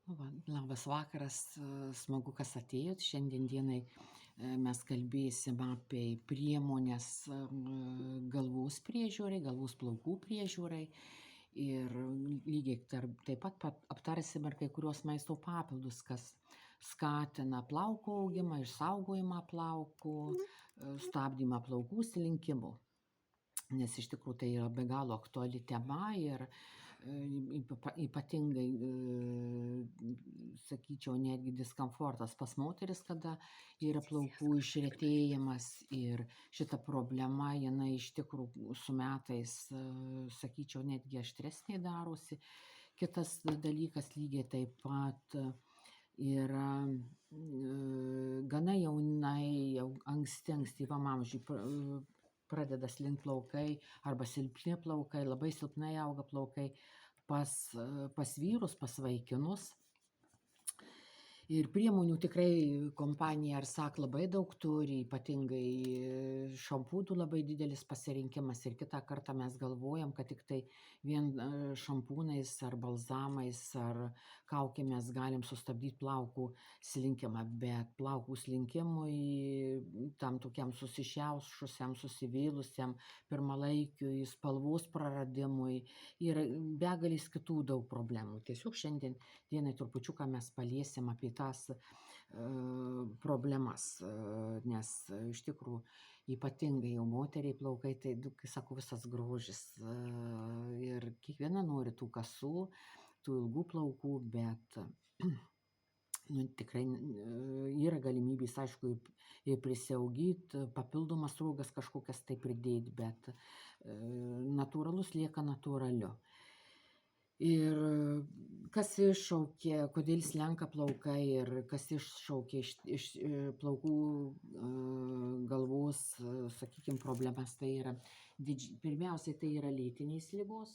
Nu va, labas vakaras, smagu, kas atėjot. Šiandien dienai mes kalbėsim apie priemonės galvos priežiūrai, galvos plaukų priežiūrai. Ir lygiai taip pat aptarsim ir kai kurios maisto papildus, kas skatina plaukų augimą, išsaugojimą plaukų, stabdymą plaukų slinkimų. Nes iš tikrųjų tai yra be galo aktuali tema ir ypatingai, sakyčiau, netgi diskomfortas pas moteris, kada yra plaukų išretėjimas ir šita problema, jinai iš tikrųjų su metais, sakyčiau, netgi aštresnė darosi. Kitas dalykas lygiai taip pat yra gana jaunai, jau ankstyvam amžiui pradeda slinkt plaukai arba silpni plaukai, labai silpnai auga plaukai pas vyrus, pas vaikinus. Ir priemonių tikrai kompanija Arsak labai daug turi, ypatingai šampūnų labai didelis pasirinkimas. Ir kitą kartą mes galvojam, kad tik tai vien šampūnais ar balzamais ar kaukėmis galim sustabdyti plaukų slinkimą. Bet plaukų slinkimui, tam tokiam susišiaušusiam, susivylusiam, pirmalaikiui spalvos praradimui ir begalės kitų daug problemų. Tiesiog šiandien dienai trupučiuką mes paliesim apie tas problemas, nes iš tikrųjų ypatingai jau moteriai plaukai, tai, kai sako, visas grožis ir kiekviena nori tų kasų, tų ilgų plaukų, bet tikrai yra galimybės, aišku, ir prisiaugyti, papildomas sruogas kažkokias tai pridėti, bet natūralus lieka natūraliu. Ir kas iššaukė, kodėl slenka plaukai ir kas iššaukė iš plaukų galvos, sakykime, problemas, tai yra, pirmiausiai tai yra lėtinės ligos,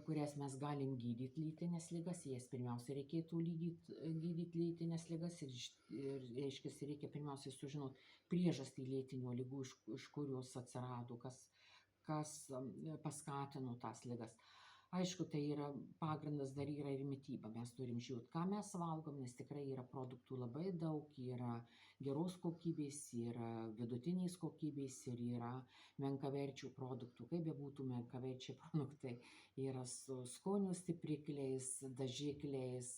kurias mes galim gydyti lytinės ligas, jas pirmiausia reikėtų gydyti lytinės ligas ir reiškia, reikia pirmiausiai sužinoti priežastį lėtinių ligų, iš kurios atsirado, kas paskatino tas ligas. Aišku, tai yra pagrindas dar yra ir mityba. Mes turim žiūrėti, ką mes valgom, nes tikrai yra produktų labai daug, yra geros kokybės, yra vidutinės kokybės ir yra menkaverčių produktų. Kaip bebūtų menkaverčiai produktai, yra su skonio stiprikliais, dažikliais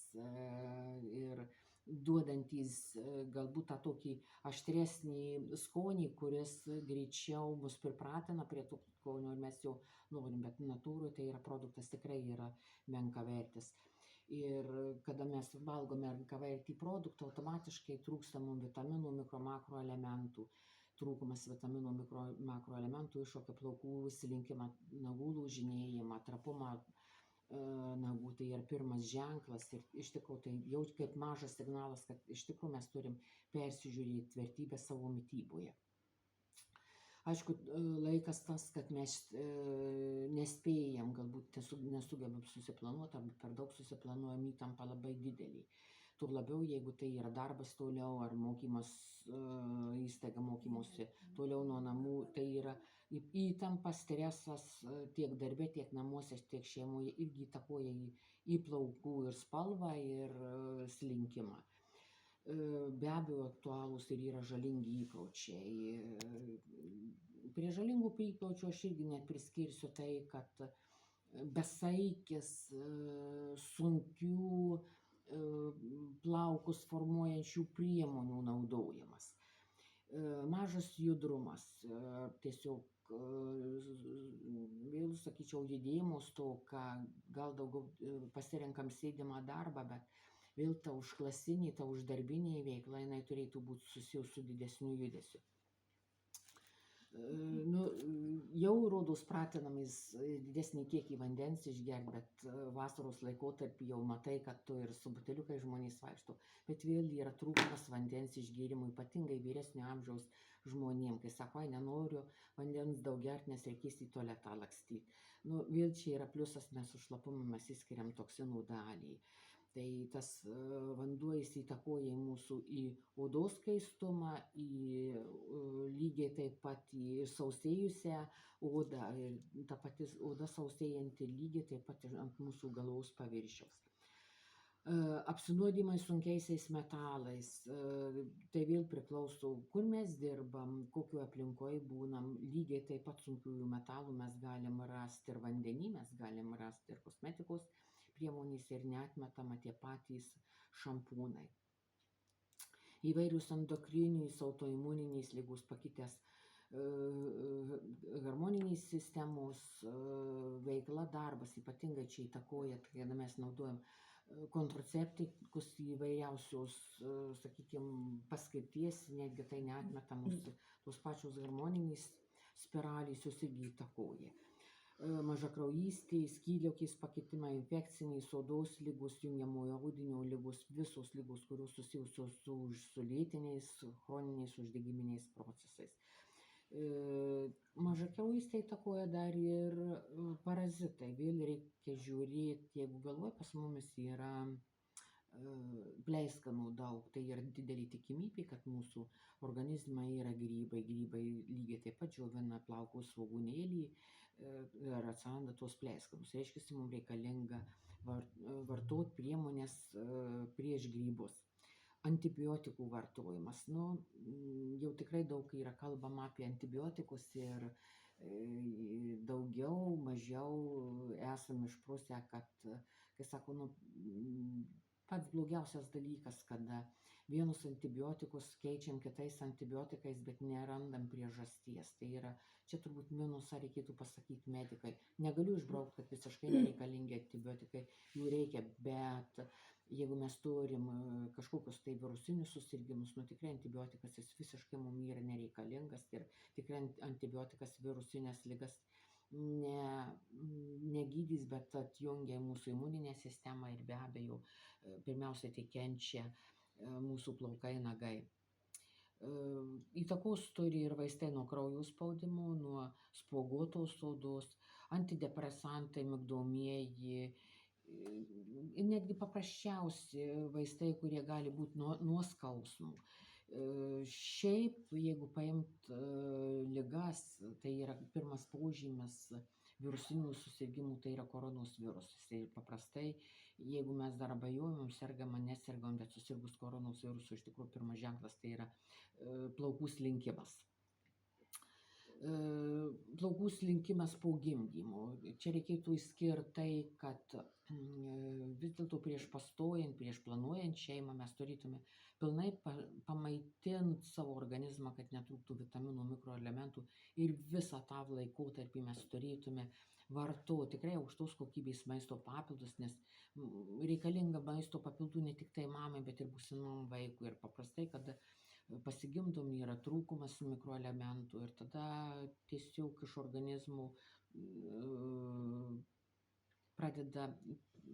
ir duodantys galbūt tą tokį aštresnį skonį, kuris greičiau mus pripratina prie to skonio ir mes jau norim, bet natūroje tai yra produktas tikrai yra menkavertis. Ir kada mes valgome menkavertį produktą, automatiškai trūksta mums vitaminų, mikro makro elementų. Trūkumas vitaminų, mikro makro elementų iššaukia plaukų slinkimą, nagų lūžinėjimą, trapumą nagų. Tai yra pirmas ženklas ir iš tikrųjų tai jau kaip mažas signalas, kad iš tikrųjų mes turim persižiūrėti vertybę savo mityboje. Aišku, laikas tas, kad mes nespėjam, galbūt nesugebam susiplanuoti, arba per daug susiplanuojam, įtampa labai didelį. Tuo labiau, jeigu tai yra darbas toliau, ar mokymas, įstaiga mokymosi toliau nuo namų, tai yra įtampa, stresas tiek darbe, tiek namuose, tiek šeimoje irgi įtakoja į plaukų ir spalvą, ir slinkimą. Be abejo, aktualūs ir yra žalingi įpročiai. Prie žalingų įpročių aš irgi net priskirsiu tai, kad besaikis sunkių plaukus formuojančių priemonių naudojimas. Mažas judrumas, tiesiog vėl, sakyčiau, judėjimo stoka, gal daugiau pasirenkam sėdimą darbą, bet vėl ta užklasinė, ta uždarbinė veikla, jinai turėtų būti susijus su didesniu judesiu. Jau rodos pratinamės didesnį kiekį vandens išgerti, bet vasaros laikotarpį jau matai, kad tu ir su buteliukais žmonės vaikšto. Bet vėl yra trūkumas vandens išgėrimų, ypatingai vyresnio amžiaus žmonėm, kai sako, nenoriu vandens daug gerti, nes reikės į tualetą lakstyti. Vėl čia yra pliusas, mes su šlapimu mes išskiriam toksinų dalį. Tai tas vanduo įtakoja mūsų į odos skaistumą, lygiai taip pat į sausėjusią odą. Ir ta pati oda sausėjanti lygiai taip pat ant mūsų galvos paviršiaus. Apsinuodijimai sunkiaisiais metalais. Tai vėl priklauso, kur mes dirbam, kokioje aplinkoje būnam. Lygiai taip pat sunkiųjų metalų mes galim rasti ir vandenį, mes galim rasti ir kosmetikos priemonėse ir neatmetama tie patys šampūnai. Įvairius endokrininiais, autoimuniniais ligos pakitęs harmoninės sistemos veikla, darbas ypatingai čia įtakoja, kai mes naudojam kontraceptikus įvairiausios, sakykime, paskirties, netgi tai neatmetamos tos pačios harmoninės spiralės, jos irgi įtakoja. Mažakraujystė, skydliaukės pakitimai, infekciniai, odos ligos, jungiamojo audinio ligos, visos ligos, kurios susijusios su lėtiniais, chroniniais uždegiminiais procesais. Mažakraujystę įtakoja dar ir parazitai. Vėl reikia žiūrėti, jeigu galvoje pas mumis yra pleiskanų daug, tai yra didelė tikimybė, kad mūsų organizme yra grybai. Grybai lygiai taip pat džiovina plauko svogūnėlį ir atsiranda tos pleiskanus. Reiškia, mums reikalinga vartoti priemonės prieš grybus. Antibiotikų vartojimas. Jau tikrai daug yra kalbama apie antibiotikus ir daugiau, mažiau esam išprusę, kad, kai sako, pats blogiausias dalykas, kada vienus antibiotikus keičiam kitais antibiotikais, bet nerandam priežasties. Tai yra, čia turbūt minusą reikėtų pasakyti medikai. Negaliu išbraukti, kad visiškai nereikalingi antibiotikai, jų reikia, bet jeigu mes turim kažkokius tai virusinius susirgimus, tikrai antibiotikas jis visiškai mums yra nereikalingas ir tikrai antibiotikas virusinės ligas negydys, bet atjungia mūsų imuninę sistemą ir be abejo, pirmiausia, tai kenčia mūsų plaukai, nagai. Įtakos turi ir vaistai nuo kraujo spaudimo, nuo spuoguotos odos, antidepresantai, migdomieji, netgi paprasčiausi vaistai, kurie gali būti nuo skausmų. Šiaip, jeigu paimt ligas, tai yra pirmas požymis virusinių susirgymų, tai yra koronos virusas. Tai paprastai, jeigu mes dar abejojam, sergam, nesergam, bet susirgus koronos virusu, iš tikrųjų pirmas ženklas tai yra plaukų slinkimas. Plaukų slinkimas po gimdymo. Čia reikėtų išskirti tai, kad vis dėlto prieš pastojant, prieš planuojant šeimą mes turėtume pilnai pamaitinti savo organizmą, kad netrūktų vitaminų, mikroelementų ir visą tą laikotarpį mes turėtume vartoti tikrai aukštos kokybės maisto papildus, nes reikalinga maisto papildų ne tik tai mamai, bet ir būsimam vaikui. Ir paprastai, kada pasigimdom, yra trūkumas mikroelementų ir tada tiesiog iš organizmų pradeda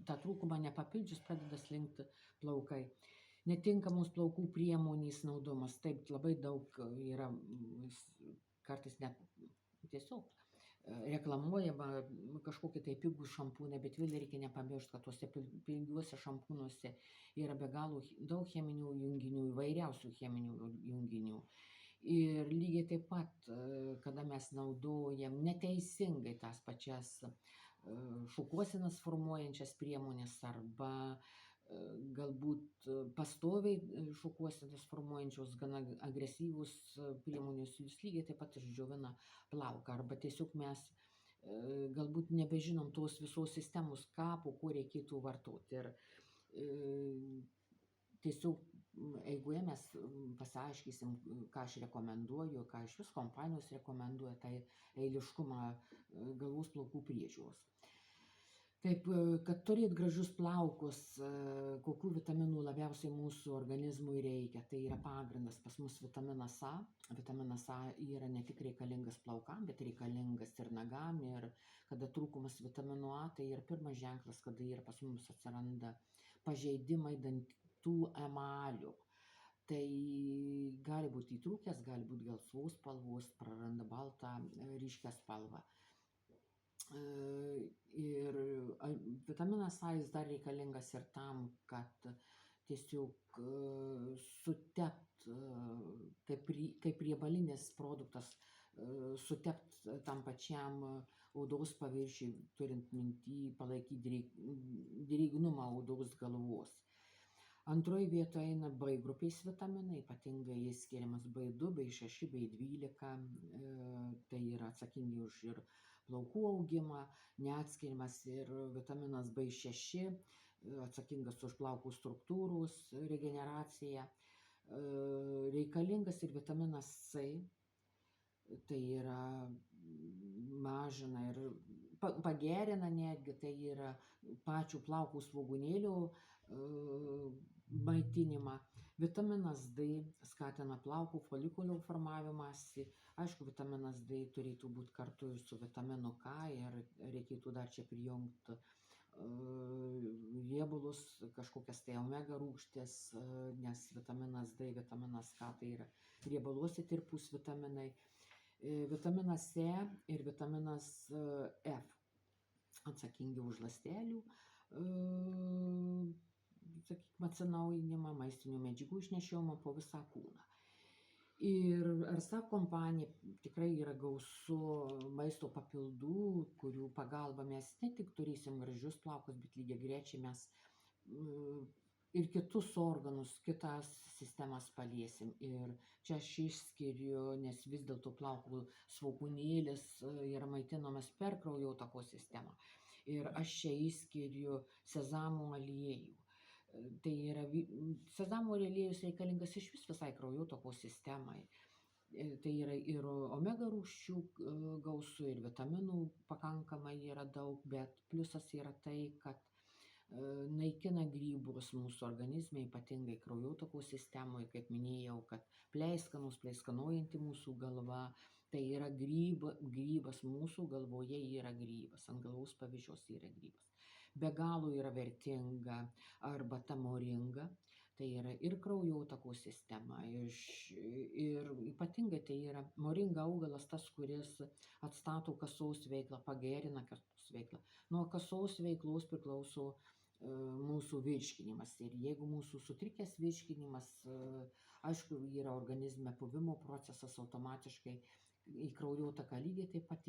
tą trūkumą nepapildžius, pradeda slinkti plaukai. Netinkamos plaukų priemonės naudomas, taip labai daug yra, kartais net tiesiog reklamuojama kažkokie tai pigų šampūnai, bet vėl reikia nepamiršti, kad tuose pigiuose šampūnuose yra be galo daug cheminių junginių, įvairiausių cheminių junginių. Ir lygiai taip pat, kada mes naudojam neteisingai tas pačias šukuosenas formuojančias priemonės arba galbūt pastoviai šukuosenas formuojančios gana agresyvūs priemonės, jūs lygiai taip pat išdžiovina plauką, arba tiesiog mes galbūt nebežinom tos visos sistemos, ką, po ko reikėtų vartoti. Ir tiesiog eigoje mes pasiaiškysim, ką aš rekomenduoju, ką iš vis kompanijos rekomenduoja, tai eiliškumą galvos plaukų priežiūros. Taip, kad turėt gražius plaukus, kokių vitaminų labiausiai mūsų organizmui reikia, tai yra pagrindas pas mus vitaminas A. Vitaminas A yra ne tik reikalingas plaukam, bet reikalingas ir nagam. Ir kada trūkumas vitamino A, tai yra pirmas ženklas, kada yra pas mus atsiranda pažeidimai dantų emalių. Tai gali būti įtrūkęs, gali būti gelsvos spalvos, praranda baltą ryškią spalvą. Ir vitaminas A jis dar reikalingas ir tam, kad tiesiog sutept kaip riebalinis produktas sutept tam pačiam odos paviršiui, turint minty palaikyti drėgnumą odos galvos. Antroje vietoje eina B grupės vitaminai, ypatingai skiriamas B2, B6, B12, tai yra atsakingi už ir plaukų augimą, neatskiriamas ir vitaminas B6, atsakingas už plaukų struktūros regeneraciją, reikalingas ir vitaminas C, tai yra mažina ir pagerina netgi, tai yra pačių plaukų svogūnėlių maitinimą. Vitaminas D skatina plaukų folikulių formavimąsi. Aišku, vitaminas D turėtų būti kartu ir su vitaminu K ir reikėtų dar čia prijungti riebalus, kažkokias tai omega rūgštis, nes vitaminas D, vitaminas K tai yra riebaluose tirpūs vitaminai. Vitaminas C ir vitaminas F atsakingi už ląstelių atsinaujinimą, maistinių medžiagų išnešiojimą po visą kūną. Ir RSA kompanija tikrai yra gausu maisto papildų, kurių pagalba mes ne tik turėsim gražius plaukus, bet lygiagrečiai mes ir kitus organus, kitas sistemas paliesim. Ir čia aš išskiriu, nes vis dėlto plaukų svogūnėlis yra maitinamas per kraujotakos sistemą. Ir aš čia išskiriu sezamo aliejų. Tai yra, sezamo aliejus reikalingas iš visai kraujotakos sistemai. Tai yra ir omega rūgščių gausu, ir vitaminų pakankamai yra daug, bet pliusas yra tai, kad naikina grybus mūsų organizme, ypatingai kraujotakos sistemoje, kaip minėjau, kad pleiskanojanti mūsų galva, tai yra grybas, mūsų galvoje yra grybas, ant galvos paviršiaus yra grybas. Be galo yra vertinga arbata moringa, tai yra ir kraujotakos sistema, ir ypatingai tai yra moringa augalas tas, kuris atstato kasos veiklą, pagerina kasos veiklą. Nuo kasos veiklos priklauso mūsų virškinimas. Ir jeigu mūsų sutrikęs virškinimas, aišku, yra organizme puvimo procesas automatiškai, į kraujotaką lygiai taip pat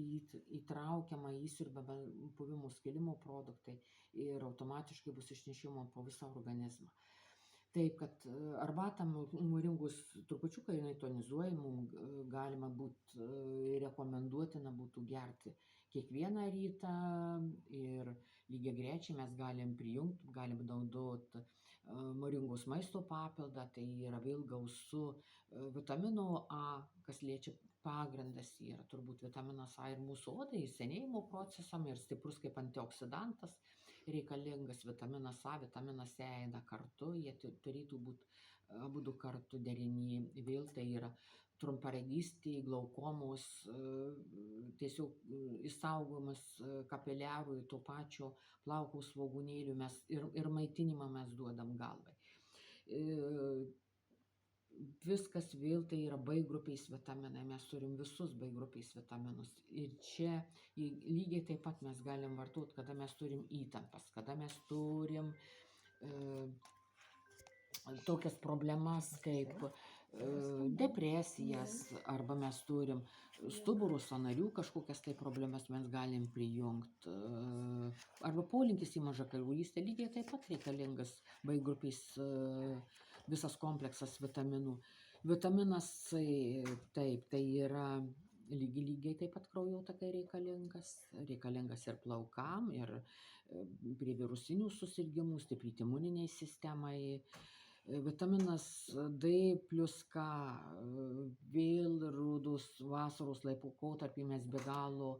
įtraukiama, įsiurbiama puvimo skilimo produktai ir automatiškai bus išnešiojama po visą organizmą. Taip, kad arbatą moringus trupučiuką jinai tonizuoja, mums galima būtų rekomenduotina būtų gerti kiekvieną rytą ir lygiagrečiai mes galim prijungti, galim naudoti moringos maisto papildą, tai yra vėl gausu vitamino A, kas liečia pagrindas yra turbūt vitaminas A ir mūsų odai, senėjimo procesam ir stiprus kaip antioksidantas reikalingas vitaminas A, vitaminas E eina kartu, jie turėtų būti abudu kartu derinį, vėl tai yra trumparegystė, glaukomos, tiesiog išsaugomas kapiliarų to pačio plaukų svogūnėlių ir maitinimą mes duodam galvai. Viskas vėl tai yra B grupės vitaminai, mes turim visus B grupės vitaminus. Ir čia lygiai taip pat mes galim vartoti, kada mes turim įtampas, kada mes turim tokias problemas kaip depresijas, arba mes turim stuburo sąnarių kažkokias tai problemas mes galim prijungti, arba polinkis į mažakraujystę, lygiai taip pat reikalingas B grupės visas kompleksas vitaminų. Vitaminas C, taip, tai yra lygiai taip pat kraujotakai reikalingas ir plaukam, ir prie virusinių susirgimų, stipryti imuniniai sistemai. Vitaminas D plus K, vėl rudos vasaros laikotarpį mes be galo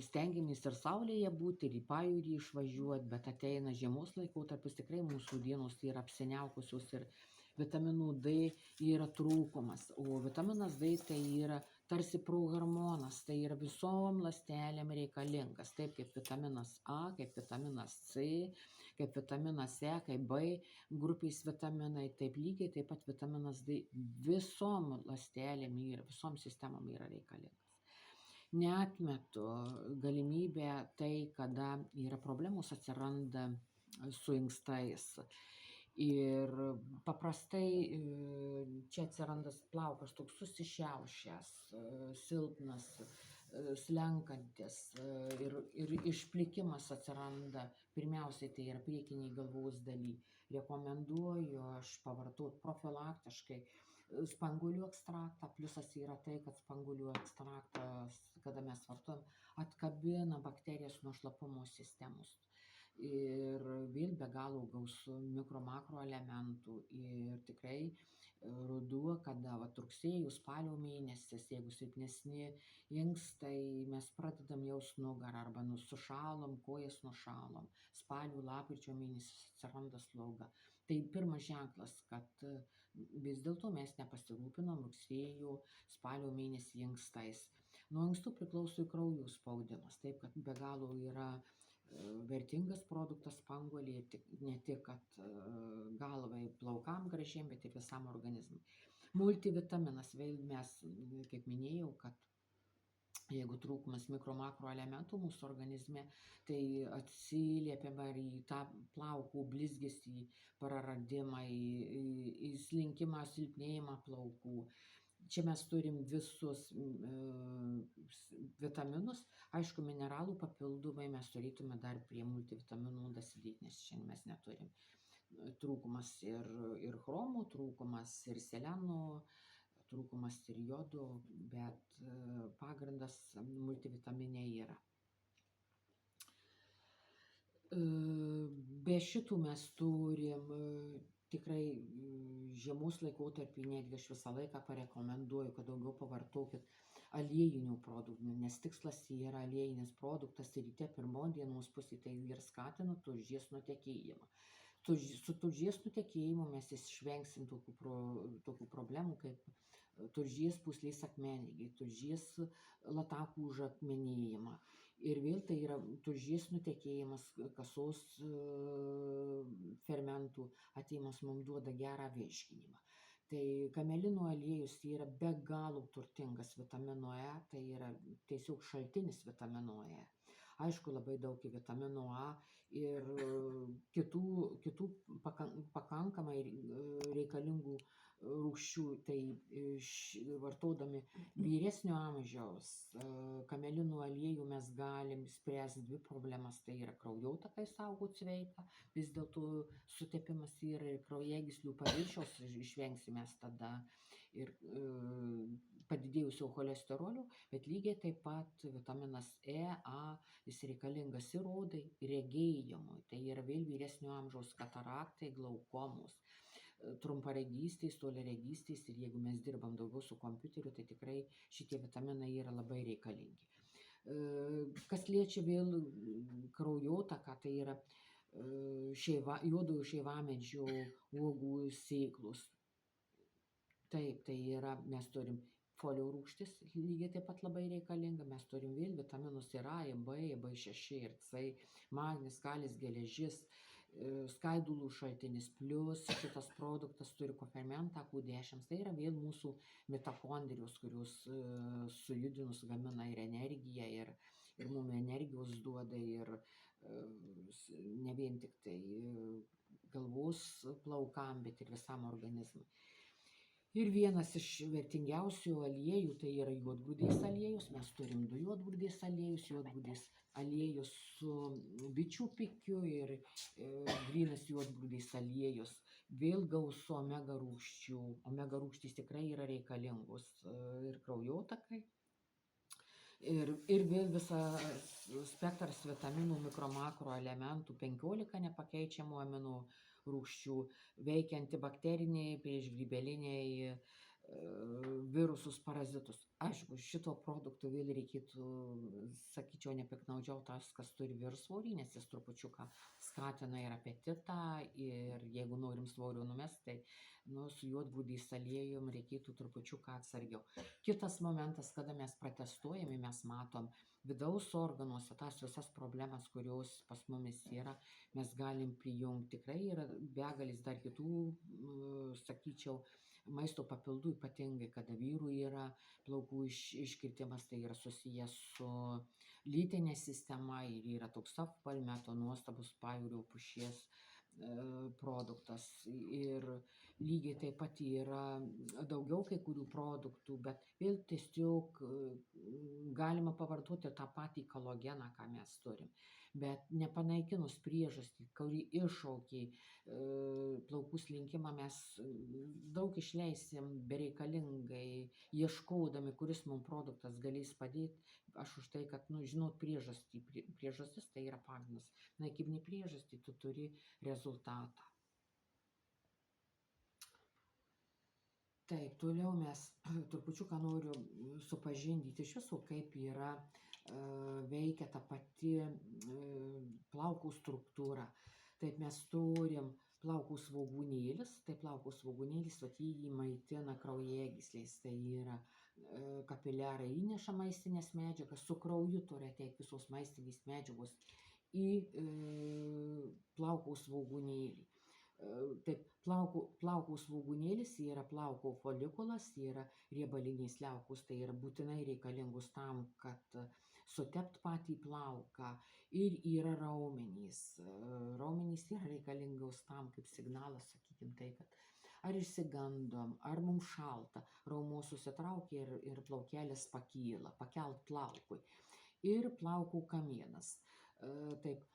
stengiamės ir saulėje būti, ir į pajūrį išvažiuoti, bet ateina žiemos laikotarpis, tikrai mūsų dienos yra apsiniaukusios ir vitaminų D yra trūkumas, o vitaminas D tai yra tarsi prohormonas, tai yra visom ląstelėm reikalingas, taip kaip vitaminas A, kaip vitaminas C, kaip vitaminas E, kaip B grupės vitaminai, taip lygiai taip pat vitaminas D visom ląstelėm ir visom sistemom yra reikalingas. Neatmetu galimybę tai, kada yra problemos atsiranda su inkstais. Ir paprastai čia atsiranda plaukas toks susišiaušęs, silpnas, slenkantis, ir išplikimas atsiranda. Pirmiausiai tai yra priekinėj galvos daly. Rekomenduoju aš pavartot profilaktiškai spanguolių ekstraktą. Pliusas yra tai, kad spanguolių ekstraktas, kada mes vartojam, atkabina bakterijas nuo šlapimo sistemos. Ir vėl be galo gausu mikro makro elementų. Ir tikrai ruduo, kada rugsėjų, spalio mėnesis, jeigu silpnesni inkstai, mes pradedam jaust nugarą arba sušalom, kojas nušalom. Spalio, lapkričio mėnesis atsiranda sloga. Tai pirmas ženklas, kad vis dėlto mes nepasirūpinom rugsėjų, spalio mėnesį inkstais. Nuo inkstų priklauso ir kraujo spaudimas, taip kad be galo yra vertingas produktas spanguolė, ne tik kad galvai, plaukam gražiem, bet ir visam organizmui. Multivitaminas, vėl mes, kaip minėjau, kad jeigu trūkumas mikro makro elementų mūsų organizme, tai atsiliepiama ir į tą plaukų blizgesį, praradimą, į slinkimą, silpnėjimą plaukų. Čia mes turim visus vitaminus. Aišku, mineralų papildomai mes turėtume dar prie multivitaminų dasidėti, nes šiandien mes neturim. Trūkumas ir chromo, trūkumas ir seleno, trūkumas ir jodo, bet pagrindas multivitaminė yra. Be šitų mes turim tikrai žiemos laikotarpį, netgi aš visą laiką parekomenduoju, kad daugiau pavartokit aliejinių produktų, nes tikslas yra aliejinis produktas ir ryte pirmos dienos pusė tai ir skatina tulžies nutekėjimą. Su tulžies nutekėjimu mes išvengsim tokių problemų kaip tulžies pūslės akmenligė, tulžies latakų užakmenėjimą. Ir vėl tai yra tulžies nutekėjimas, kasos fermentų atėjimas mums duoda gerą virškinimą. Tai kamelino aliejus yra be galo turtingas vitamino E, tai yra tiesiog šaltinis vitamino E. Aišku, labai daug vitamino A ir kitų pakankamai reikalingų rūgščių. Tai vartodami vyresnio amžiaus kamelino aliejų mes galim spręsti dvi problemas. Tai yra kraujotakai saugot sveiką, vis dėlto sutepimas yra ir kraujagyslių paviršiaus išvengsime tada ir padidėjusio cholesterolio, bet lygiai taip pat vitaminas E, A, jis reikalingas ir odai, ir regėjimui. Tai yra vėl vyresnio amžiaus kataraktai, glaukomos, trumparegystės, toliaregystės, ir jeigu mes dirbam daugiau su kompiuteriu, tai tikrai šitie vitaminai yra labai reikalingi. Kas liečia vėl kraujotaką, tai yra juodojo šeivamedžio uogų sėklos. Taip, tai yra, mes turim folio rūgštis, lygiai taip pat labai reikalinga, mes turim vėl vitaminus ir A, B, B6 ir C, magnis, kalis, geležis, skaidulų šaltinis, plus šitas produktas turi kofermentą Q10, tai yra vėl mūsų mitokondrijos, kurios sujudinus gamina ir energiją, ir mums energijos duoda, ir ne vien tik tai galvos plaukam, bet ir visam organizmui. Ir vienas iš vertingiausių aliejų tai yra juodgrūdės aliejus. Mes turim du juodgrūdės aliejus, juodgrūdės aliejus su bičių pikiu ir grynas juodgrūdės aliejus. Vėl gausu omega rūgščių. Omega rūgštys tikrai yra reikalingos ir kraujotakai. Ir vėl visas spektras vitaminų, mikro makro elementų, 15 nepakeičiamų amino rūgščių, veikia antibakteriniai, priešgrybeliniai, virusus, parazitus. Aišku, šito produktų vėl reikėtų, sakyčiau, nepiknaudžiauti tas, kas turi viršsvorį, nes jis trupučiuką skatina ir apetitą, ir jeigu norim svorio numesti, tai su juodgrūdės aliejum reikėtų trupučiuką atsargiau. Kitas momentas, kada mes protestuojame, mes matom vidaus organuose tas visas problemas, kurios pas mumis yra, mes galim prijungti. Tikrai yra begalis dar kitų, sakyčiau, maisto papildų, ypatingai kada vyrų yra plaukų iškirtimas, tai yra susijęs su lytinė sistema, ir yra toks apvalmeto nuostabus pajūrio pušies produktas ir lygiai taip pat yra daugiau kai kurių produktų, bet vėl tiesiog galima pavartoti tą patį kolageną, ką mes turim. Bet nepanaikinus priežastį, kuri iššaukė plaukų slinkimą, mes daug išleisim bereikalingai, ieškodami, kuris mums produktas galės padėti. Aš už tai, kad, žinot priežastį. Priežastis tai yra pagrindas. Naikini priežastį, tu turi rezultatą. Taip, toliau mes trupučiuką noriu supažindyti iš viso, kaip yra veikia ta pati plaukų struktūra. Taip, mes turim plaukų svogūnėlis, tai plaukų svogūnėlis, jį maitina kraujagysliais, tai yra kapiliarai įneša maistinės medžiagas, su krauju turi ateiti visos maistinės medžiagos į plaukų svogūnėlį. Taip, plaukų svogūnėlis yra plauko folikulas, yra riebalinės liaukos, tai yra būtinai reikalingos tam, kad sutept patį plauką, ir yra raumenys. Raumenys yra reikalingos tam kaip signalas, sakykim tai, kad ar išsigandom, ar mums šalta, raumuo susitraukia ir plaukelis pakyla, pakelt plaukui. Ir plaukų kamienas. Taip,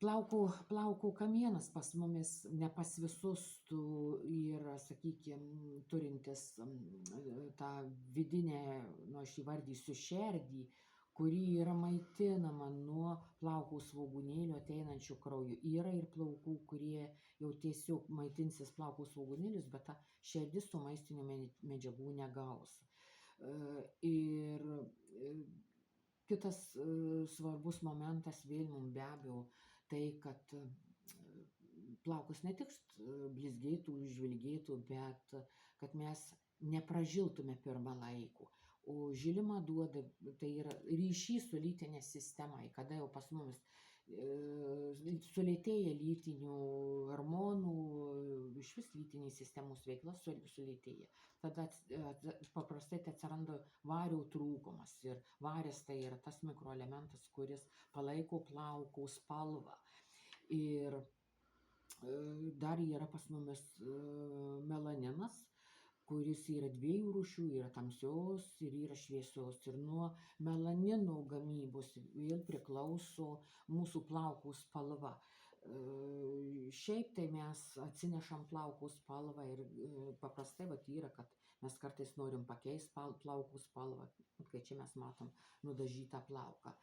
plaukų kamienas pas mumis, ne pas visus yra, sakykime, turintis tą vidinę, aš įvardysiu, šerdį, kuri yra maitinama nuo plaukų svogūnėlio ateinančių krauju. Yra ir plaukų, kurie jau tiesiog maitinsis plaukų svogūnėlius, bet ta šerdis tų maistinių medžiagų negaus. Ir kitas svarbus momentas vėl mums be abejo tai, kad plaukus ne tik blizgėtų, žvilgėtų, bet kad mes nepražiltume pirmą laikų. O žilimą duoda, tai yra ryšys su lytinė sistema, kada jau pas mumis sulėtėja lytinių hormonų, iš vis lytinės sistemos veikla sulėtėja. Tada paprastai atsiranda vario trūkumas, ir varis tai yra tas mikroelementas, kuris palaiko plaukų spalvą. Ir dar yra pas mumis melaninas, kuris yra dviejų rūšių, yra tamsios ir yra šviesios. Ir nuo melanino gamybos vėl priklauso mūsų plaukų spalva. Šiaip tai mes atsinešam plaukų spalvą ir paprastai yra, kad mes kartais norim pakeisti plaukų spalvą, kai čia mes matom nudažytą plauką.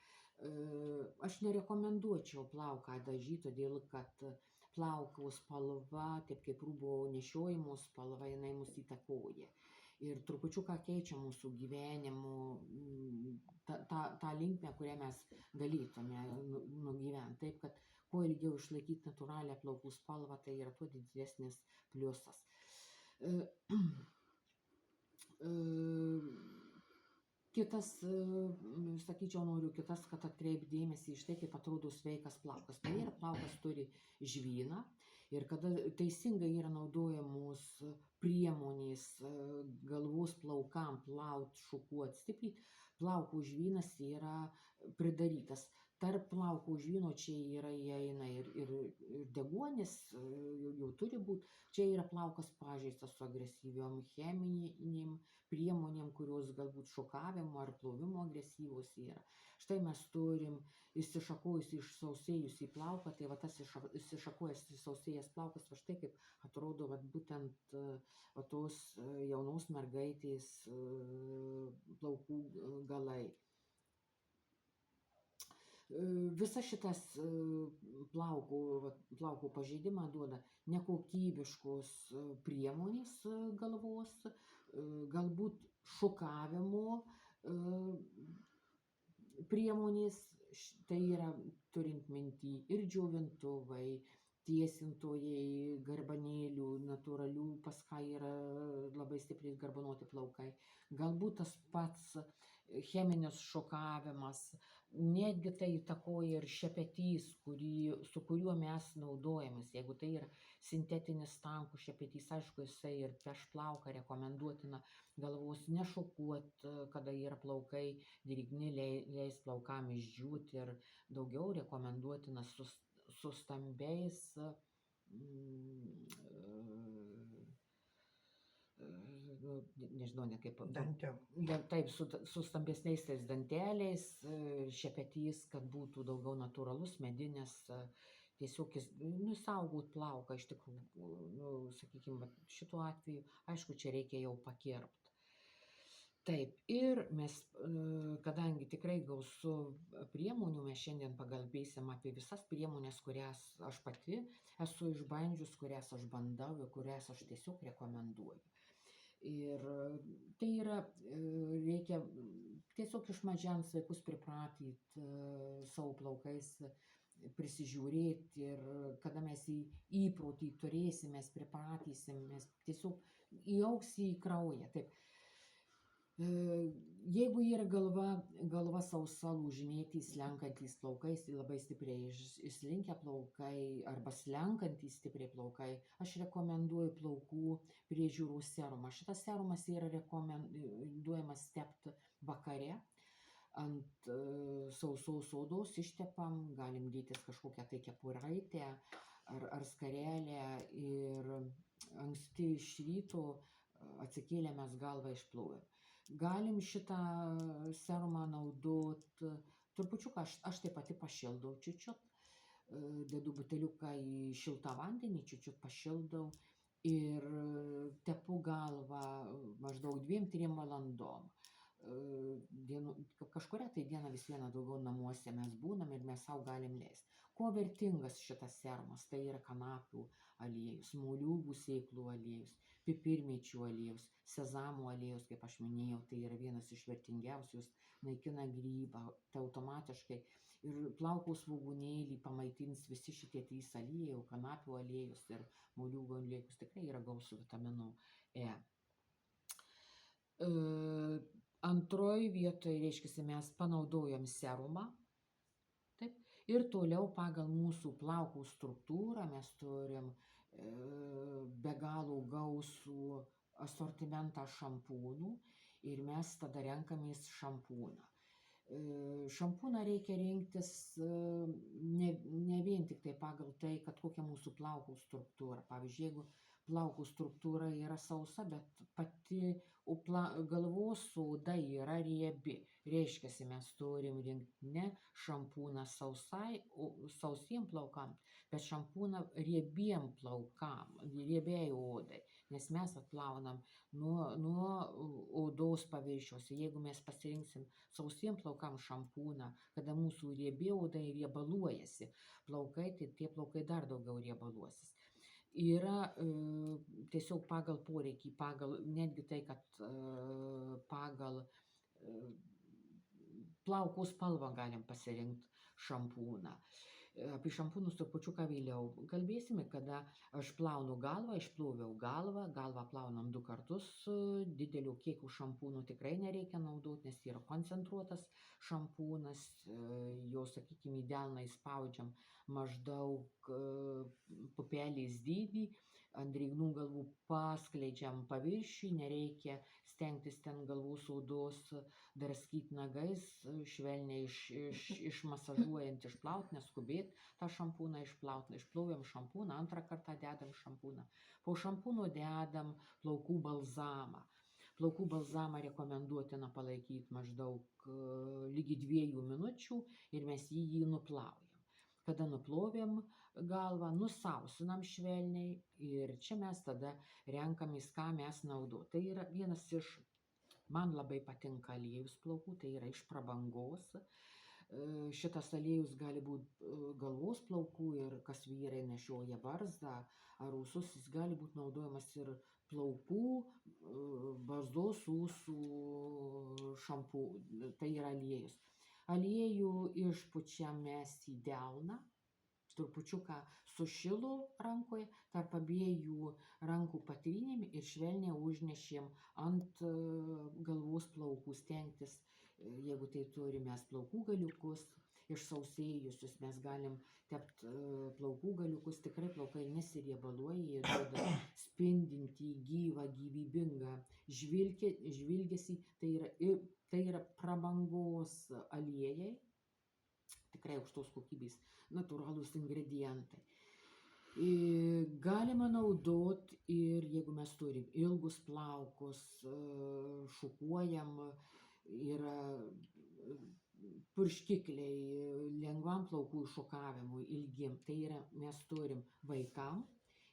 Aš nerekomenduočiau plauką dažyti, todėl kad plaukų spalva, taip kaip rūbo nešiojimo spalva, jinai mus įtakoja. Ir trupučiuką keičia mūsų gyvenimo tą linkmę, kurią mes galėtume nugyventi. Taip, kad kuo ilgiau išlaikyti natūralią plaukų spalvą, tai yra tuo didesnis pliusas. Kitas, sakyčiau, noriu kitas, kad atkreipdėmėsi iš tai, kaip atrodo sveikas plaukas. Tai yra, plaukas turi žvyną, ir kada teisingai yra naudojamos priemonės galvos plaukam plaut, šukuot, stiprinti, plaukų žvynas yra pridarytas. Tarp plaukų žvyno čia yra įeina ir deguonis, jau turi būti. Čia yra plaukas pažeistas su agresyviom cheminėm priemonėm, kurios galbūt šukavimo ar plovimo agresyvos yra. Štai mes turim išsišakojusį, išsausėjusį plauką, tai tas išsišakojęs, išsausėjęs plaukas, štai kaip atrodo būtent tos jaunos mergaitės plaukų galai. Visa šitas plaukų pažeidimą duoda nekokybiškos priemonės galvos, galbūt šukavimo priemonės, tai yra turint minty ir džiovintuvai, tiesintojai garbanėlių natūralių, pas ką yra labai stipriai garbanoti plaukai. Galbūt tas pats cheminis šukavimas, netgi tai įtakoja ir šepetys, su kuriuo mes naudojamės. Jeigu tai yra sintetinis tankų šepetys, aišku, jisai ir prieš plauką rekomenduotina galvos nešukuot, kada yra plaukai drėgni, leis plaukam išdžiūti, ir daugiau rekomenduotina su stambiais nu, nežinau, ne kaip, Dantim. taip, su stambesniais tais danteliais, šepetys, kad būtų daugiau natūralus, medinis, tiesiog nu, saugot plauką iš tikrųjų, nu, sakykime, šituo atveju, aišku, čia reikia jau pakirpt. Taip, ir mes, kadangi tikrai gausu priemonių, mes šiandien pakalbėsim apie visas priemonės, kurias aš pati esu išbandžius, kurias aš bandau ir kurias aš tiesiog rekomenduoju. Ir tai yra, reikia tiesiog iš mažens vaikus pripratyti savo plaukais, prisižiūrėti ir kada mes įprotį turėsim, mes pripratysim, mes tiesiog įaugs į kraują. Taip. Jeigu yra galva sausa, lūžinėtys, slenkantys plaukai, labai stipriai išslinkę plaukai arba slenkantys stipriai plaukai, aš rekomenduoju plaukų priežiūros serumą. Šitas serumas yra rekomenduojamas tepti vakare. Ant sausos odos ištepam, galim dėtis kažkokią tai kepuraitę ar skarelę ir anksti iš ryto atsikėlę mes galvą išplovėm. Galim šitą serumą naudot trupučiuką, aš taip pati pašildau čiučiut, dedu buteliuką į šiltą vandenį, čiučiut pašildau ir tepu galvą maždaug 2-3 valandom. Kažkurią tai dieną vis viena daugiau namuose mes būnam ir mes sau galim leisti. Kuo vertingas šitas serumas? Tai yra kanapių aliejus, moliūgų sėklų aliejus, pipirmėčių aliejus, sezamų aliejus, kaip aš minėjau, tai yra vienas iš vertingiausius, naikina grybą, tai automatiškai ir plaukų svogūnėlį pamaitins visi šitie 3 aliejai, kanapių aliejus ir moliūgų aliejus, tikrai yra gausu vitamino E. Antroj vietoj, reiškia, mes panaudojom serumą, taip, ir toliau pagal mūsų plaukų struktūrą mes turim be galo gausų asortimentą šampūnų ir mes tada renkamės šampūną. Šampūną reikia rinktis ne vien tik tai pagal tai, kad kokia mūsų plaukų struktūra. Pavyzdžiui, jeigu plaukų struktūra yra sausa, bet pati galvos oda yra riebi. Reiškia, mes turim rinkti ne šampūną sausiem plaukam, bet šampūną riebiem plaukam, riebiai odai, nes mes atplaunam nuo odos paviršiaus. Jeigu mes pasirinksim sausiem plaukam šampūną, kada mūsų riebi oda riebaluojasi plaukai, tai tie plaukai dar daugiau riebaluosis. Yra tiesiog pagal poreikį, netgi tai, kad pagal plaukų spalvą galim pasirinkti šampūną. Apie šampūnus trupučiuką vėliau kalbėsime, kada aš plaunu galvą, išploviau galvą plaunam 2 kartus, didelio kiekio šampūnų tikrai nereikia naudoti, nes yra koncentruotas šampūnas, jo, sakykime, į delną įspaudžiam maždaug pupelės dydį, ant drėgnų galvų paskleidžiam paviršių, nereikia stengtis ten galvos odos draskyti nagais, švelniai išmasažuojant išplaut, neskubėt tą šampūną išplaut. Išplovėm šampūną, antrą kartą dedam šampūną. Po šampūno dedam plaukų balzamą. Plaukų balzamą rekomenduotina palaikyti maždaug lygiai 2 minučių ir mes jį nuplaujam. Kada nuplovėm galvą, nusausinam švelniai ir čia mes tada renkamės, ką mes naudot. Tai yra vienas iš, man labai patinka aliejus plaukų, tai yra iš prabangos. Šitas aliejus gali būti galvos plaukų ir kas vyrai nešioja barzdą ar ūsus, jis gali būti naudojamas ir plaukų, barzdos, ūsų šampūnų, tai yra aliejus. Aliejų išpučiam mes į delną, trupučiuką sušilo rankoje, tarp abiejų rankų patrynėm ir švelniai užnešėm ant galvos plaukų. Stengtis, jeigu tai turime plaukų galiukus išsausėjusius, mes galim tepti plaukų galiukus, tikrai plaukai nesiriebaluoja, jie duoda spindintį, gyvą, gyvybingą žvilgesį, tai yra prabangos aliejai, tikrai aukštos kokybės natūralūs ingredientai. Galima naudot ir jeigu mes turim ilgus plaukus, šukuojam, yra purškikliai lengvam plaukų šukavimui ilgiem. Tai yra mes turim vaikam,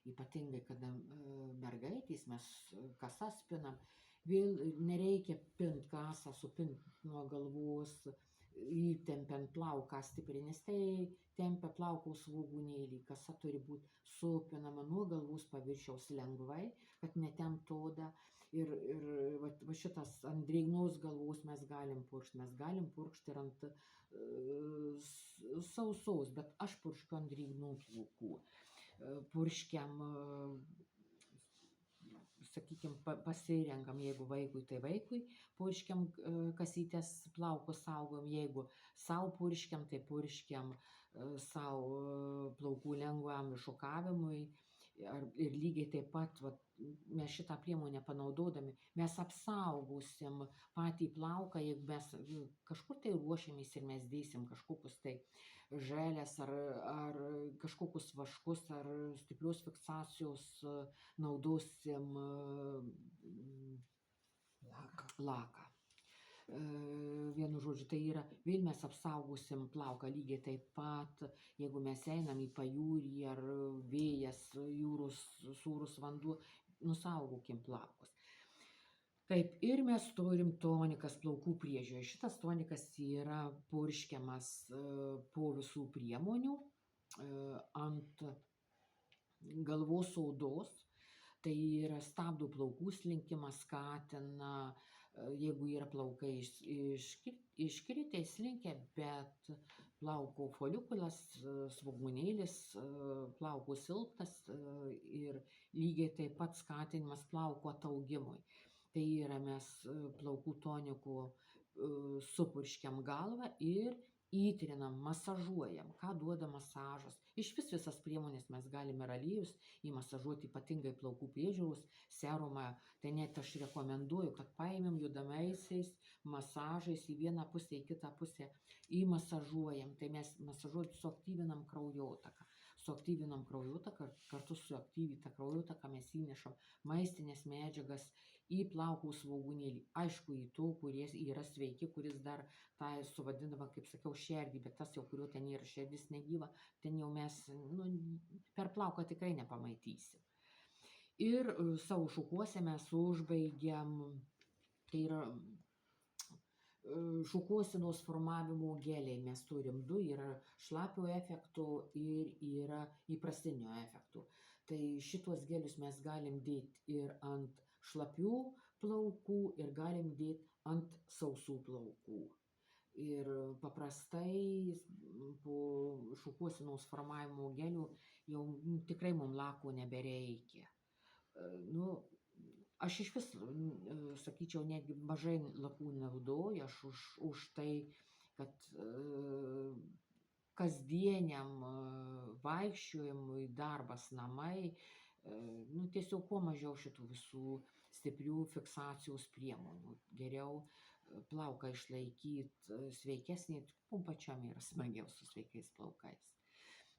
ypatingai kada mergaitės, mes kasas pinam, vėl nereikia pint kasą, supint nuo galvos, įtempiant plauką stipriai, nes tai tempia plauko svogūnėlį. Kasa turi būti supinama nuo galvos paviršiaus lengvai, kad netempt odą. Ir va šitas ant drėgnos galvos mes galim purkšti ir ant sausos, bet aš purškiu ant drėgnų plaukų. Purškiam, sakykime, pasirenkam, jeigu vaikui, tai vaikui purškiam kasytės plaukus saugom, jeigu sau purškiam, tai purškiam sau plaukų lengvam šukavimui. Ir lygiai taip pat mes šitą priemonę panaudodami, mes apsaugosim patį plauką, jeigu mes kažkur tai ruošiamės ir mes dėsim kažkokius tai želės ar kažkokius vaškus ar stiprios fiksacijos naudosim laką. Vienu žodžiu, tai yra, vėl mes apsaugosim plauką lygiai taip pat, jeigu mes einam į pajūrį ar vėjas, jūros, sūrus vanduo, nusaugokim plaukus. Taip, ir mes turim tonikas plaukų priežiūrai. Šitas tonikas yra purškiamas po visų priemonių ant galvos odos. Tai yra stabdo plaukų slinkimą, skatina, jeigu yra plaukai iškritę, slinkę, bet plauko folikulas, svogūnėlis, plauko silpnas ir lygiai taip pat skatinimas plauko ataugimui. Tai yra mes plaukų toniku supurškiam galvą ir įtrinam, masažuojam. Ką duoda masažas? Iš visas priemonės mes galime ir aliejus įmasažuoti, ypatingai plaukų priežiūros serumą. Tai net aš rekomenduoju, kad paėmėm judamaisiais masažais į vieną pusę, į kitą pusę, įmasažuojam. Tai mes masažuoti suaktyvinam kraujotaką. Suaktyvinam kraujotaką, kartu suaktyvintą kraujotaką mes įnešam maistinės medžiagas į plaukų svogūnėlį. Aišku, į tų, kurie yra sveiki, kuris dar tą suvadinama, kaip sakiau, šerdį, bet tas jau, kurio ten yra šerdis negyva, ten jau mes per plauką tikrai nepamaitysim. Ir savo šukuose mes užbaigiam, tai yra šukuosenos formavimo geliai. Mes turim du, yra šlapio efekto ir yra įprastinio efekto. Tai šitos gelius mes galim dėti ir ant šlapių plaukų ir galim dėti ant sausų plaukų. Ir paprastai po šukuosenos formavimo gelių jau tikrai mums lako nebereikia. Aš iš vis, sakyčiau, netgi mažai lakų naudoju, aš už tai, kad kasdieniam vaikščiojimui, darbas, namai, tiesiog kuo mažiau šitų visų stiprių fiksacijos priemonių. Geriau plauką išlaikyti sveikesnį, mums pačiam yra smagiau su sveikais plaukais.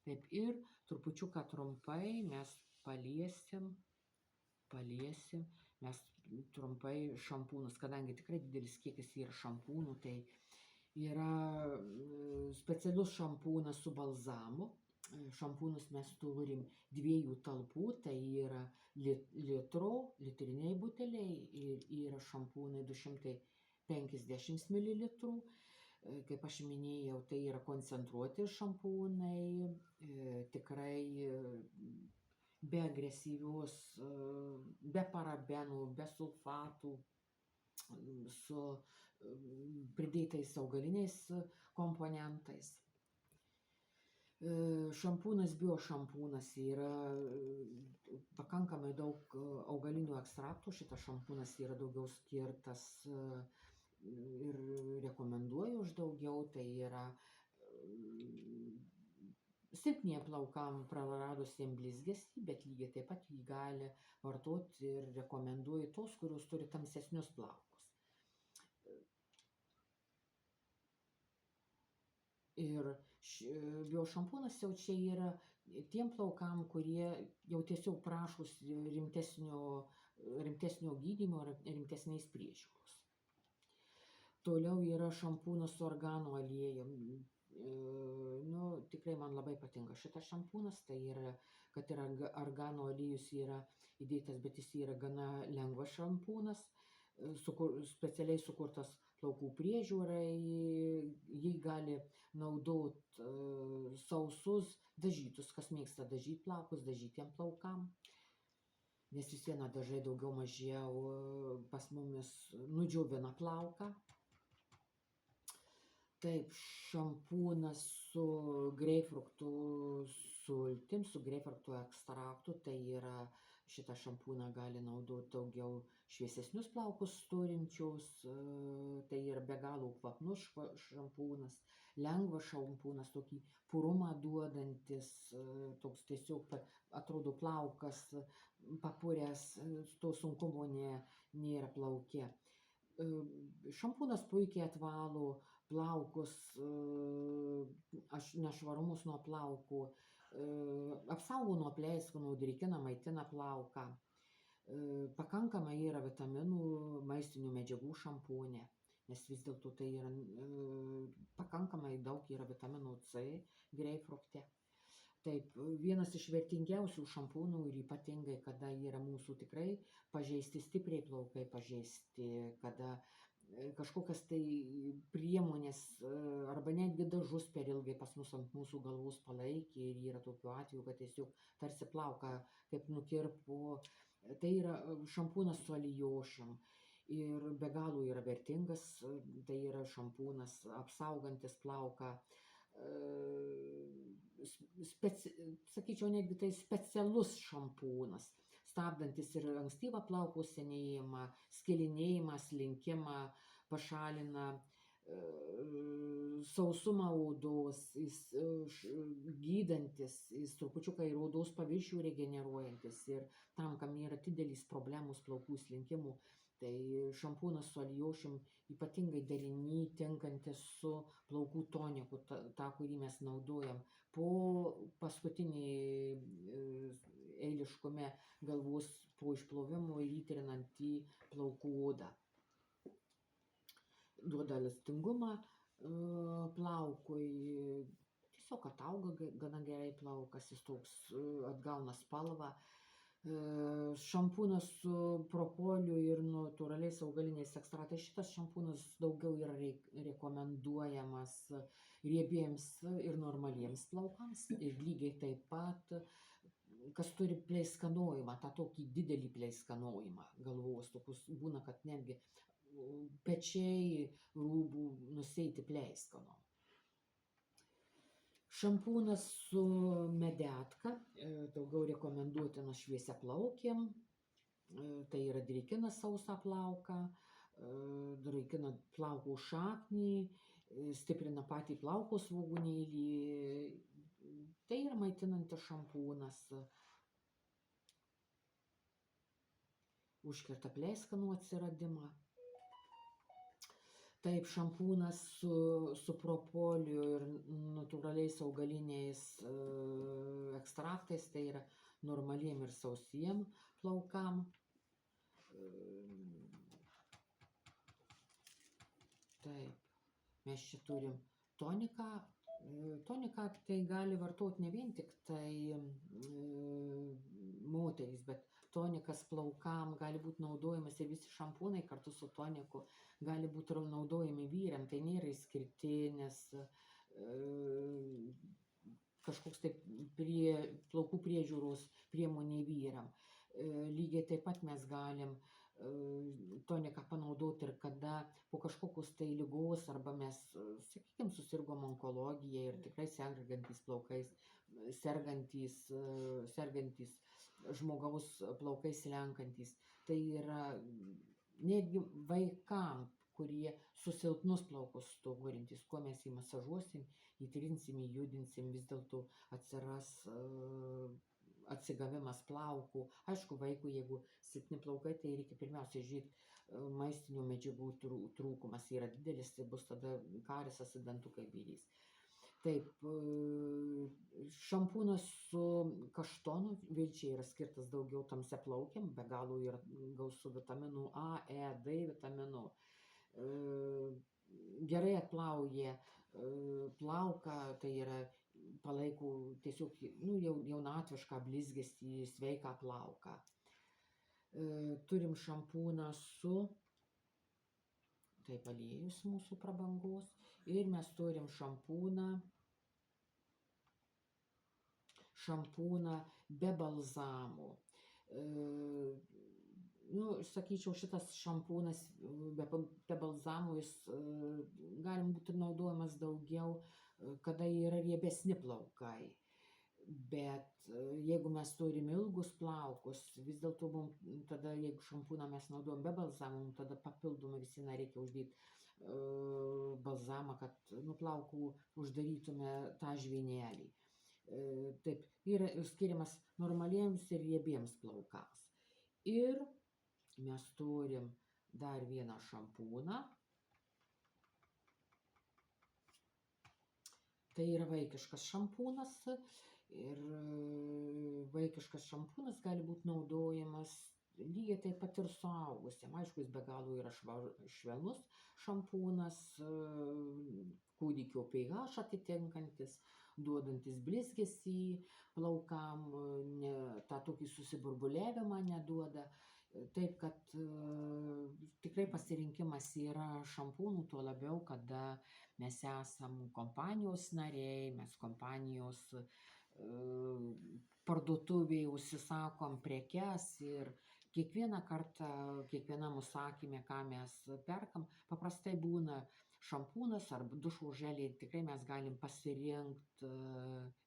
Taip, ir trupučiuką trumpai mes paliesim mes trumpai šampūnus, kadangi tikrai didelis kiekis yra šampūnų, tai yra specialus šampūnas su balzamu. Šampūnus mes turim 2 talpų, tai yra litriniai buteliai ir yra šampūnai 250 ml. Kaip aš minėjau, tai yra koncentruoti šampūnai, tikrai be agresyvios, be parabenų, be sulfatų, su pridėtais augaliniais komponentais. Šampūnas, biošampūnas yra pakankamai daug augalinių ekstraktų. Šitas šampūnas yra daugiau skirtas ir rekomenduoju už daugiau. Tai yra silpniem plaukam praradusiem blizgesį, bet lygiai taip pat jį gali vartoti ir rekomenduoju tos, kurios turi tamsesnius plaukus. Ir biošampūnas jau čia yra tiem plaukam, kurie jau tiesiog prašos rimtesnio gydymo ar rimtesnės priežiūros. Toliau yra šampūnas su argano aliejum. Tikrai man labai patinka šitas šampūnas, tai yra, kad ir argano aliejus yra įdėtas, bet jis yra gana lengvas šampūnas, specialiai sukurtas plaukų priežiūrai, jį gali naudot sausus, dažytus, kas mėgsta dažyti plaukus, dažytiem plaukam, nes vis viena dažai daugiau mažiau pas mumis nudžiovina plauką. Taip, šampūnas su greipfruktų sultim, su greipfruktų ekstraktu, tai yra šitą šampūną gali naudoti daugiau šviesesnius plaukus turinčius, tai yra be galo kvapnus šampūnas, lengvas šampūnas, tokį purumą duodantis, toks tiesiog atrodo plaukas papuręs, to sunkumo nėra plauke. Šampūnas puikiai atvalo plaukus, nešvarumus nuo plaukų, apsaugo nuo pleiskanų, drėkina, maitina plauką. Pakankamai yra vitaminų, maistinių medžiagų šampūne, nes vis dėlto tai yra pakankamai daug yra vitamino C greipfrukte. Taip, vienas iš vertingiausių šampūnų ir ypatingai, kada yra mūsų tikrai pažeisti, stipriai plaukai pažeisti, kada kažkokias tai priemonės arba netgi dažus per ilgai pas mus ant mūsų galvos palaikė ir yra tokių atvejų, kad tiesiog tarsi plauką kaip nukirpo. Tai yra šampūnas su alijošium ir be galo yra vertingas, tai yra šampūnas apsaugantis plauką, sakyčiau, netgi tai specialus šampūnas, stabdantis ir ankstyvą plaukų senėjimą, skilinėjimą, slinkimą, pašalina sausumą odos, jis gydantis, jis trupučiuką ir odos paviršių regeneruojantis ir tam, kam yra didelis problemos plaukų slinkimų, tai šampūnas su alijošium ypatingai deriny tinkantis su plaukų toniku, tą, kurį mes naudojam po paskutinį eiliškume galvos po išplovimo ir įtrinant į plaukų odą. Duoda elastingumą plaukui, tiesiog atauga gana gerai plaukas, jis toks atgauna spalvą. Šampūnas su propoliu ir natūraliais augaliniais ekstraktais. Šitas šampūnas daugiau yra rekomenduojamas riebiems ir normaliems plaukams. Ir lygiai taip pat, kas turi pleiskanojimą, tą tokį didelį pleiskanojimą galvos, tokius būna, kad netgi pečiai rūbų nusėti pleiskanom. Šampūnas su medetka, daugiau rekomenduotinas šviesiaplaukiam, tai yra drėkina sausą plauką, drėkina plaukų šaknį, stiprina patį plaukų svogūnėlį, tai yra maitinantis šampūnas, užkerta pleiskanų atsiradimą. Taip, šampūnas su propoliu ir natūraliais augaliniais ekstraktais, tai yra normaliem ir sausiem plaukam. Taip, mes čia turim toniką. Toniką tai gali vartoti ne vien tik tai moterys, bet tonikas plaukam gali būti naudojamas ir visi šampūnai kartu su toniku gali būti naudojami vyram, tai nėra išskirtinis kažkoks tai plaukų priežiūros priemonė vyram. Lygiai taip pat mes galim toniką panaudoti ir kada po kažkokios tai ligos arba mes, sakykime, susirgom onkologija ir tikrai sergantys plaukais, sergantys žmogaus plaukais slenkantys. Tai yra netgi vaikam, kurie su silpnus plaukus turintys, kuo mes jį masažuosim, įtrinsim, įjudinsim, vis dėlto atsiras atsigavimas plaukų. Aišku, vaikui, jeigu silpni plaukai, tai reikia pirmiausia žiūrėti, maistinių medžiagų trūkumas yra didelis, tai bus tada karisas ir dantukai byrės. Taip, šampūnas su kaštonu, vėl čia yra skirtas daugiau tamsiaplaukiam, be galo yra gausu vitaminų A, E, D vitaminų. Gerai atplauja plauką, tai yra palaiko tiesiog jaunatvišką blizgesį, sveiką plauką. Turim šampūną su, taip, aliejus mūsų prabangos, ir mes turim šampūną be balzamų. Sakyčiau, šitas šampūnas be balzamų jis gali būti naudojamas daugiau, kada yra riebesni plaukai. Bet jeigu mes turim ilgus plaukus, vis dėlto tada, jeigu šampūną mes naudojam be balzamų, tada papildomai vis viena reikia uždėti balzamą, kad plaukų uždarytume tą žvynelį. Taip, yra skiriamas normaliems ir riebiems plaukams. Ir mes turim dar vieną šampūną. Tai yra vaikiškas šampūnas. Ir vaikiškas šampūnas gali būti naudojamas lygiai taip pat ir suaugusiam. Aišku, jis be galo yra švelnus šampūnas, kūdikio pH atitinkantis, duodantis blizgesį plaukam, tą tokį susiburbuliavimą neduoda. Taip, kad tikrai pasirinkimas yra šampūnų, tuo labiau, kada mes esam kompanijos nariai, mes kompanijos parduotuvėje užsisakom prekes ir kiekvieną kartą, kiekvienam užsakyme, ką mes perkam, paprastai būna šampūnas ar dušo želė, tikrai mes galim pasirinkti,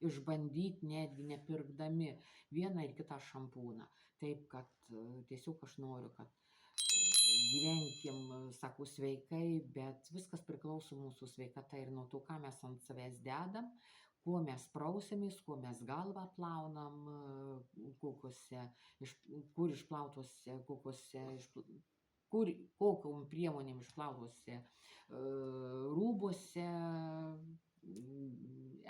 išbandyti, netgi nepirkdami vieną ir kitą šampūną. Taip, kad tiesiog aš noriu, kad gyvenkim, sakau, sveikai, bet viskas priklauso mūsų sveikata ir nuo to, ką mes ant savęs dedam, kuo mes prausiamės, kuo mes galvą plaunam, kur išplautose, kokiom priemonėm išplautose rūbuose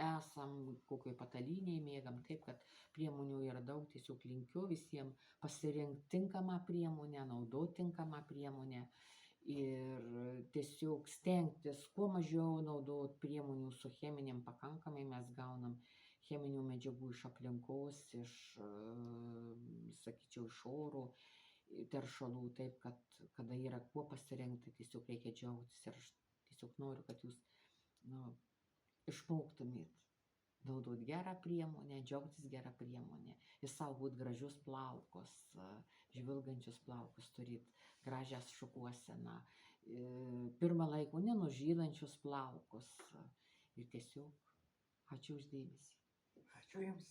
esam, kokioj patalynėj mėgam. Taip, kad priemonių yra daug, tiesiog linkiu visiems pasirinkti tinkamą priemonę, naudoti tinkamą priemonę ir tiesiog stengtis kuo mažiau naudoti priemonių su cheminėm. Pakankamai mes gaunam cheminių medžiagų iš aplinkos, sakyčiau, iš oro teršalų. Taip, kad kada yra kuo pasirinkti, tiesiog reikia džiaugtis. Ir aš tiesiog noriu, kad jūs išmoktumėt naudoti gerą priemonę, džiaugtis gerą priemonę, išsaugot gražius plaukus, žvilgančius plaukus, turėt gražią šukuoseną, pirmą laiką nenužylančius plaukus. Ir tiesiog ačiū už dėmesį. Ačiū Jums.